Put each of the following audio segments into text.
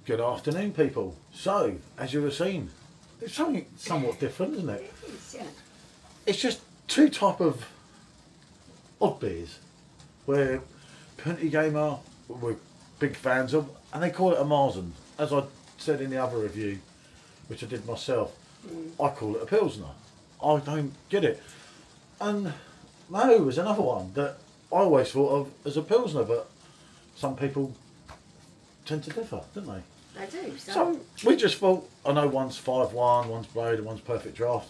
Good afternoon, people. So, as you have seen, it's something somewhat different, isn't it? It is, yeah. It's just two type of odd beers where Puntigamer we're big fans of, and they call it a Marzen. As I said in the other review, which I did myself, I call it a Pilsner. I don't get it. And Mahou is another one that I always thought of as a Pilsner, but some people tend to differ, don't they? They do. So we just thought, I know one's 5-1, one's Blade and one's Perfect Draft.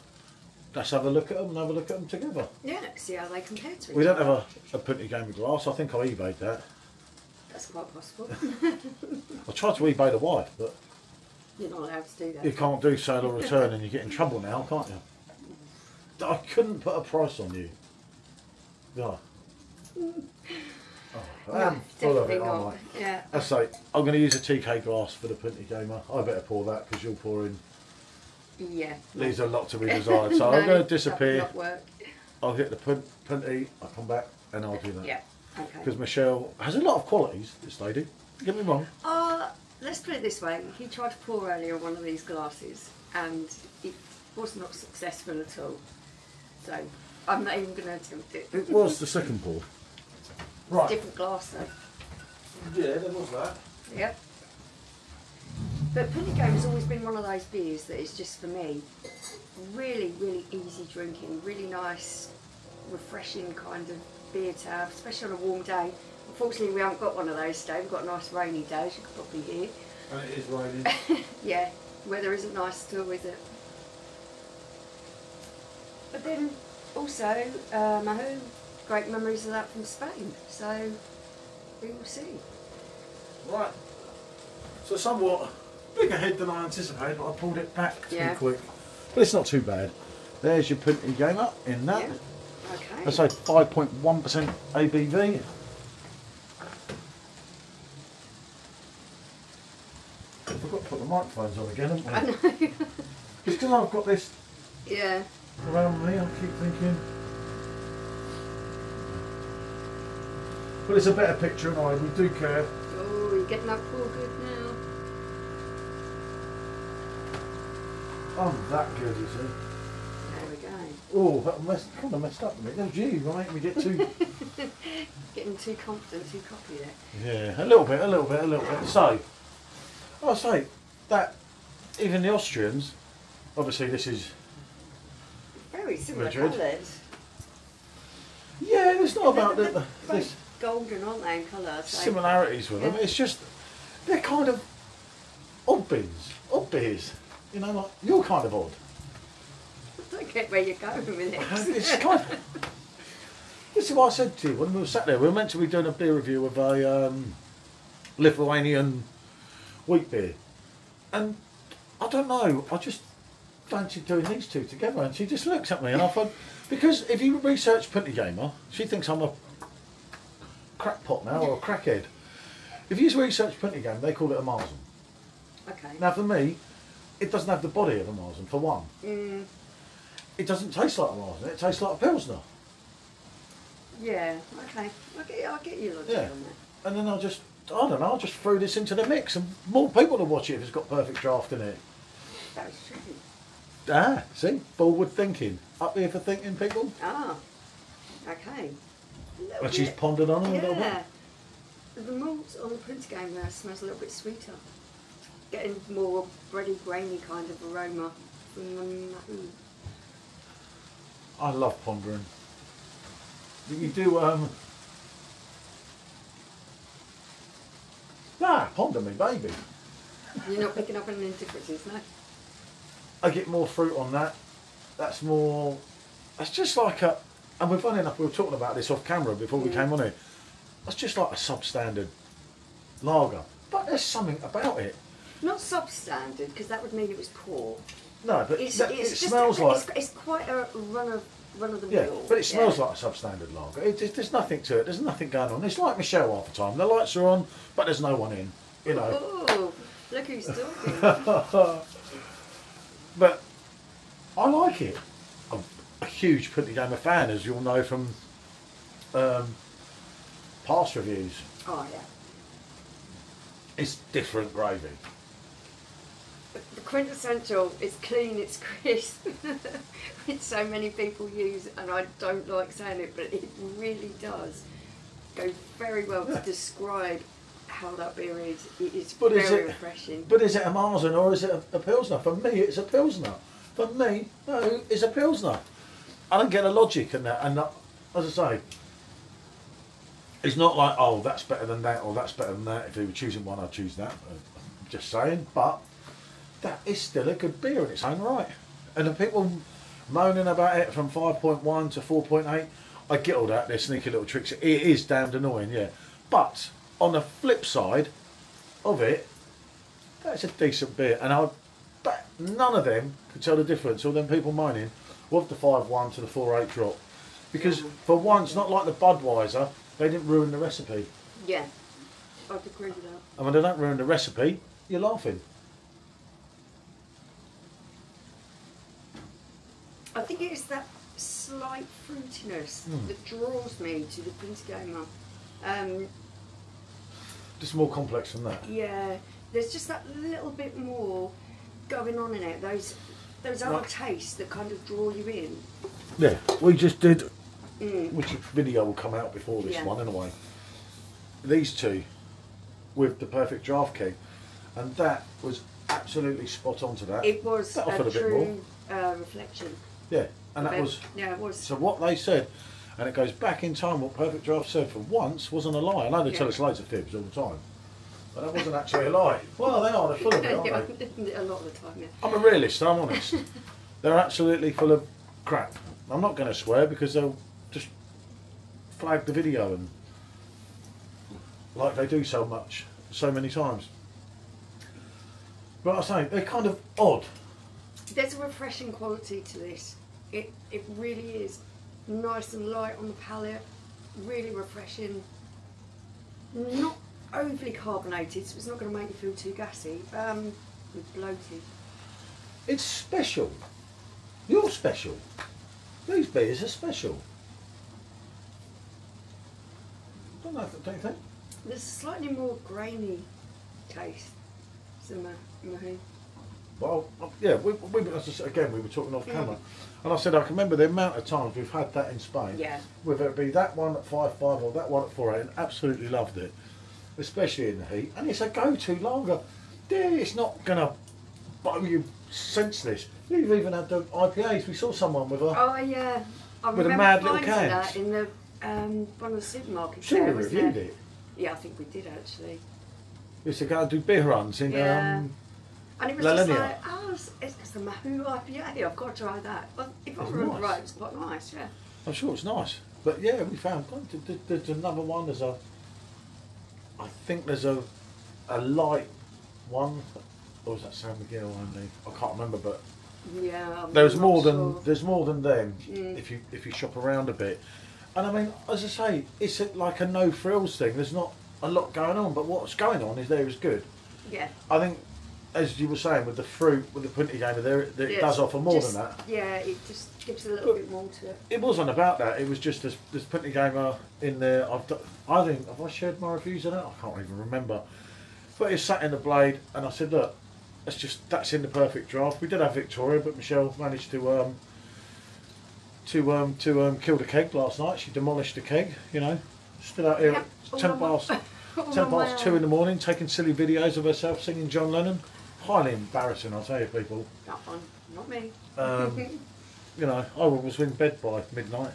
Let's have a look at them and have a look at them together. Yeah, see how they compare to each other. We don't have a Puntigamer glass. I think I eBayed that. That's quite possible. I tried to eBay the wife, but You're not allowed to do that. you can't do sale or return and you get in trouble now, can't you? I couldn't put a price on you. Yeah. Oh, I'm full of it, aren't I? Yeah. I say, I'm going to use a TK glass for the Puntigamer. I better pour that because you'll pour in. Yeah. Leaves a lot to be desired. So No, I'm going to disappear. That will not work. I'll hit the Punty, I'll come back and I'll do that. Yeah. Okay. Because Michelle has a lot of qualities, this lady. Don't get me wrong. Let's put it this way. He tried to pour earlier one of these glasses and it was not successful at all. So I'm not even going to attempt it. It was the second pour. Right. Different glass though. Yeah, there was that. Yep. But Puntigamer has always been one of those beers that is just for me really, really easy drinking, really nice, refreshing kind of beer to have, especially on a warm day. Unfortunately, we haven't got one of those today. We've got a nice rainy day, as you could probably hear. And it is raining. Yeah, weather isn't nice at all, is it? But then also, Mahou, great memories of that from Spain. So we will see. Right. So somewhat bigger head than I anticipated, but I pulled it back too quick. But it's not too bad. There's your Puntigamer in that. Yeah. Okay. Let's say 5.1% ABV. I forgot to put the microphones on again, haven't we? I know. It's because I've got this Yeah. around me, I keep thinking. But it's a better picture anyway, we do care. Oh, you're getting that pour good now. I'm that good, you see. There we go. Oh, that kind of messed up a bit. That was you, right? We get too... Getting too confident, too cocky there. Yeah, a little bit. So, I say that even the Austrians, obviously this is... Very similar Madrid. colours. Yeah, it's not about They're this both golden, aren't they, in colour? So. similarities with them. Yeah. It's just, they're kind of odd beers. You know, like, you're kind of odd. I don't get where you're going with it. It's kind of... This is what I said to you when we were sat there. We were meant to be doing a beer review of a Lithuanian wheat beer. And I don't know, I just fancied doing these two together. And she just looks at me and I thought, because if you research Puntigamer, she thinks I'm a crackpot now or a crackhead. If you research Puntigamer, they call it a Marzen. Okay. Now for me, it doesn't have the body of a Marzen, for one. It doesn't taste like a Marzen, it tastes like a Pilsner. Yeah, okay. I'll get you logic Yeah. on that. And then I don't know, I'll just throw this into the mix and more people will watch it if it's got Perfect Draft in it. That's true. Ah, see? Forward thinking. Up here for thinking, people. Ah, okay. And she's pondered on it a little bit. Yeah. The malt on the Puntigamer smells a little bit sweeter. Getting more bready, grainy kind of aroma from the Mahou. I love pondering. You do, ponder me, baby. You're not picking up any differences, no? I get more fruit on that. That's more, that's just like a, and we're funny enough, we were talking about this off camera before we came on here. That's just like a substandard lager. But there's something about it. Not substandard, because that would mean it was poor. No, but It's it just, smells like... It's quite a run of the Yeah, mill. but it smells like a substandard lager. There's nothing to it. There's nothing going on. It's like Michelle half the time. The lights are on, but there's no one in. You know. Oh, look who's talking. But I like it. I'm a huge Puntigamer fan, as you'll know from past reviews. Oh yeah. It's different gravy. quintessential. It's clean, it's crisp. Which so many people use, and I don't like saying it, but it really does go very well to describe how that beer is. It is very refreshing. But is it a Marzen or is it a Pilsner? For me, it's a Pilsner. For me, no, it's a Pilsner. I don't get the logic in that. And as I say, it's not like, oh, that's better than that or that's better than that. If they were choosing one, I'd choose that. I'm just saying. But that is still a good beer in its own right. And the people moaning about it from 5.1 to 4.8, I get all that. They're sneaky little tricks. It is damned annoying, yeah. But on the flip side of it, that's a decent beer. And I bet none of them could tell the difference, all them people moaning, with the 5.1 to the 4.8 drop. Because for once, not like the Budweiser, they didn't ruin the recipe. Yeah, I'd agree with that. And when they don't ruin the recipe, you're laughing. I think it's that slight fruitiness that draws me to the Puntigamer. Just more complex than that. Yeah, there's just that little bit more going on in it. Those other tastes that kind of draw you in. Yeah, we just did, which video will come out before this one anyway. These two with the Perfect Draft keg, and that was absolutely spot on to that. It was that offered a a bit more. true reflection. Yeah, and that was. Yeah, it was. So what they said, and it goes back in time. What Perfect Draft said for once wasn't a lie. I know they tell us loads of fibs all the time, but that wasn't actually a lie. Well, they are. They're full of it, aren't they? A lot of the time, yeah. I'm a realist. I'm honest. They're absolutely full of crap. I'm not going to swear because they'll just flag the video and like they do so many times. But I say they're kind of odd. There's a refreshing quality to this. It really is nice and light on the palate, really refreshing. Not overly carbonated, so it's not going to make you feel too gassy. Bloated. It's special. You're special. These beers are special. Don't you think? There's a slightly more grainy taste than Mahou. Well, yeah, we were talking off camera, and I said I can remember the amount of times we've had that in Spain. Yeah. Whether it be that one at 5.5 or that one at 4.8, and absolutely loved it, especially in the heat. And it's a go-to lager. Yeah, it's not gonna blow you senseless. We've even had the IPAs. We saw someone with a oh yeah, I with a remember mad little finding cans. that in the one of the supermarkets. Sure, there, we wasn't reviewed it? it. Yeah, I think we did actually. We used to go and do beer runs in and it was La just Linea. like, oh, it's the Mahou IPA. I've got to try that. Well, if I remember right, it was quite nice. Yeah. I'm sure it's nice, but yeah, we found there's another one. I think there's a light one, or was that San Miguel only? I can't remember, but yeah, there's more than them if you shop around a bit. And I mean, as I say, it's like a no frills thing. There's not a lot going on, but what's going on is good. Yeah. I think, as you were saying, with the fruit, with the Puntigamer, it does offer more than that. Yeah, it just gives a little bit more to it. It wasn't about that. It was just this Puntigamer in there. I think, have I shared my reviews of that? I can't even remember. But it sat in the Blade, and I said, look, that's in the Perfect Draft. We did have Victoria, but Michelle managed to kill the keg last night. She demolished the keg. You know, stood out here at 10 past 2 in the morning, taking silly videos of herself singing John Lennon. Highly embarrassing, I'll tell you, people. That one, not me. You know, I was in bed by midnight.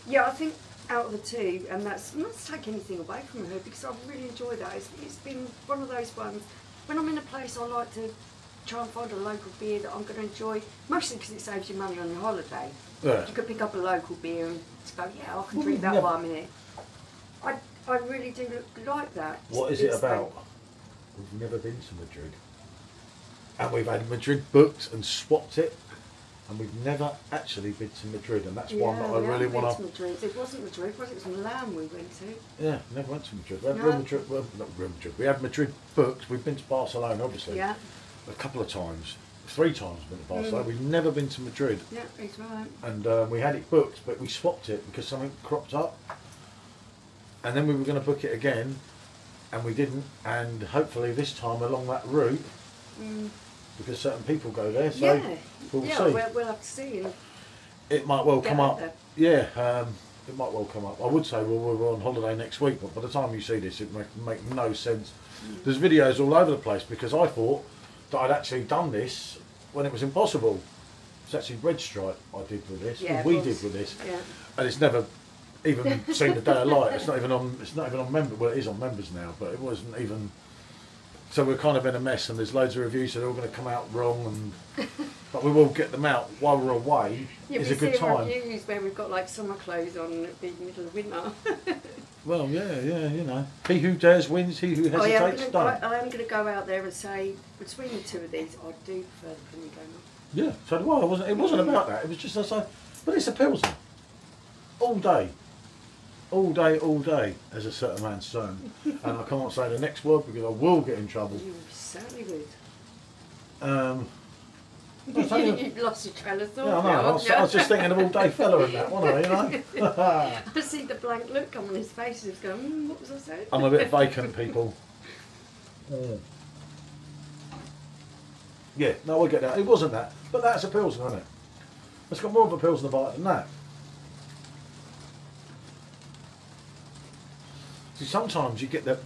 Yeah, I think out of the two, and that's not to take anything away from her because I really enjoy that. It's been one of those ones. When I'm in a place, I like to try and find a local beer that I'm going to enjoy, mostly because it saves you money on your holiday. Yeah. You could pick up a local beer and just go, yeah, I can drink that while I'm in it. I really do like that. What is it about? We've never been to Madrid. And we've had Madrid booked and swapped it. And we've never actually been to Madrid. And that's one that I really want to... It wasn't Madrid, was it? It was Milan we went to. Yeah, never went to Madrid. We had not Real Madrid. We had Madrid booked. We've been to Barcelona, obviously. Yeah. A couple of times. 3 times we've been to Barcelona. We've never been to Madrid. Yeah, that's right. And we had it booked, but we swapped it because something cropped up. And then we were going to book it again, and we didn't. And hopefully this time along that route, because certain people go there, so we'll see. We'll have to see. And it might well come up. There. Yeah, it might well come up. I would say we're on holiday next week, but by the time you see this, it make no sense. There's videos all over the place because I thought that I'd actually done this when it was impossible. It's actually Red Stripe I did with this. Yeah, we did with this, yeah. and it's never even seen the day of light. It's not even on. It's not even on members. Well, it is on members now, but it wasn't even. So we're kind of in a mess, and there's loads of reviews that are all going to come out wrong, and but we will get them out while we're away. It's a good time. Reviews where we've got like summer clothes on at the middle of winter. Well, yeah, you know. He who dares wins. He who hesitates don't. I am going to go out there and say between the two of these, I do prefer the Puntigamer. Yeah, so do I. It wasn't about that. It was just but it's a Pilsner. All day. All day, all day, as a certain man's son. And I can't say the next word because I will get in trouble. You certainly would. You've lost your trail of thought. Yeah, I know. I was just thinking of all day fella and that, wasn't I, you know? I see the blank look on his face. He's going, what was I saying? I'm a bit vacant, people. Yeah, no, I get that. It wasn't that. But that's a Pilsner, isn't it? It's got more of a Pilsner bite than that. See, sometimes you get the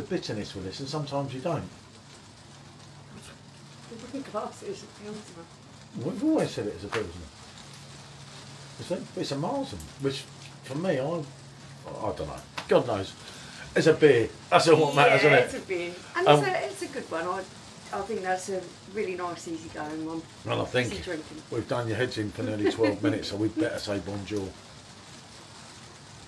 bitterness with this and sometimes you don't. Class it as a Pilsner. We've always said it as a Pilsner. You see? It's a Marzen, which for me, I don't know. God knows. It's a beer. That's all what matters, isn't it? It's a beer. And it's a good one. I think that's a really nice, easy going one. Well, I think we've done your heads in for nearly 12 minutes, so we'd better say bonjour.